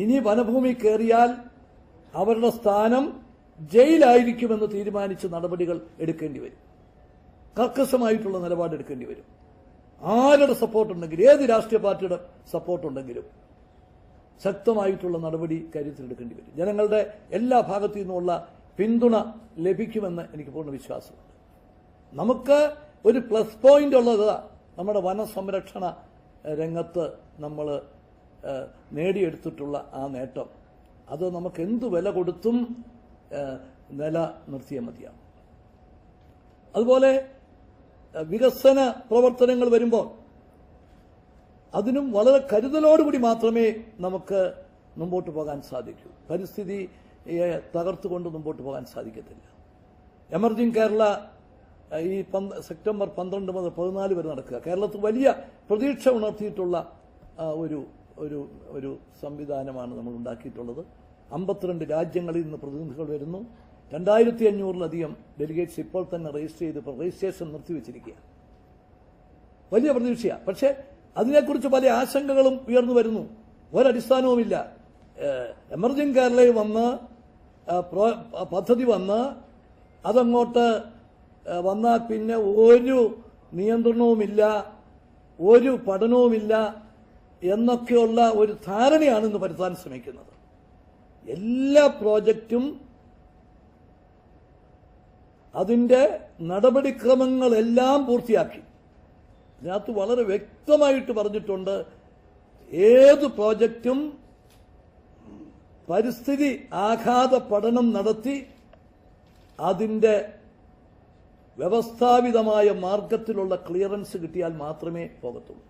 ഇനി വനഭൂമി കയറിയാൽ അവരുടെ സ്ഥാനം ജയിലായിരിക്കുമെന്ന് തീരുമാനിച്ച് നടപടികൾ എടുക്കേണ്ടി വരും. കർക്കശമായിട്ടുള്ള നിലപാടെടുക്കേണ്ടി വരും. ആരുടെ സപ്പോർട്ടുണ്ടെങ്കിലും, ഏത് രാഷ്ട്രീയ പാർട്ടിയുടെ സപ്പോർട്ടുണ്ടെങ്കിലും ശക്തമായിട്ടുള്ള നടപടി കാര്യത്തിലെടുക്കേണ്ടി വരും. ജനങ്ങളുടെ എല്ലാ ഭാഗത്തു നിന്നുമുള്ള പിന്തുണ ലഭിക്കുമെന്ന് എനിക്ക് പൂർണ്ണ വിശ്വാസമുണ്ട്. നമുക്ക് ഒരു പ്ലസ് പോയിന്റ് ഉള്ളത് നമ്മുടെ വനസംരക്ഷണ രംഗത്ത് നമ്മൾ നേടിയെടുത്തിട്ടുള്ള ആ നേട്ടം, അത് നമുക്ക് എന്തു വില കൊടുത്തും നിലനിർത്തിയേ മതിയാവും. അതുപോലെ വികസന പ്രവർത്തനങ്ങൾ വരുമ്പോൾ അതിനും വളരെ കരുതലോടുകൂടി മാത്രമേ നമുക്ക് മുമ്പോട്ട് പോകാൻ സാധിക്കൂ. പരിസ്ഥിതിയെ തകർത്തുകൊണ്ട് മുമ്പോട്ട് പോകാൻ സാധിക്കത്തില്ല. എമർജിംഗ് കേരള ഈ സെപ്റ്റംബർ 12 മുതൽ 14 വരെ നടക്കുക. കേരളത്തിൽ വലിയ പ്രതീക്ഷ ഉണർത്തിയിട്ടുള്ള ഒരു സംവിധാനമാണ് നമ്മൾ ഉണ്ടാക്കിയിട്ടുള്ളത്. 52 രാജ്യങ്ങളിൽ നിന്ന് പ്രതിനിധികൾ വരുന്നു. 2500-ലധികം ഡെലിഗേറ്റ്സ് ഇപ്പോൾ തന്നെ രജിസ്റ്റർ ചെയ്ത് രജിസ്ട്രേഷൻ നിർത്തിവെച്ചിരിക്കുക. വലിയ പ്രതീക്ഷയാണ്. പക്ഷേ അതിനെക്കുറിച്ച് പല ആശങ്കകളും ഉയർന്നു വരുന്നു. ഒരടിസ്ഥാനവുമില്ല. എമർജിംഗ് കേരളയിൽ വന്ന് പദ്ധതി വന്ന് അതങ്ങോട്ട് വന്നാൽ പിന്നെ ഒരു നിയന്ത്രണവുമില്ല, ഒരു പഠനവുമില്ല എന്നൊക്കെയുള്ള ഒരു ധാരണയാണ് ഇന്ന് വരുത്താൻ ശ്രമിക്കുന്നത്. എല്ലാ പ്രോജക്റ്റും അതിന്റെ നടപടിക്രമങ്ങളെല്ലാം പൂർത്തിയാക്കി. ഇതിനകത്ത് വളരെ വ്യക്തമായിട്ട് പറഞ്ഞിട്ടുണ്ട്, ഏത് പ്രോജക്റ്റും പരിസ്ഥിതി ആഘാത പഠനം നടത്തി അതിന്റെ വ്യവസ്ഥാപിതമായ മാർഗത്തിലുള്ള ക്ലിയറൻസ് കിട്ടിയാൽ മാത്രമേ പോകത്തുള്ളൂ.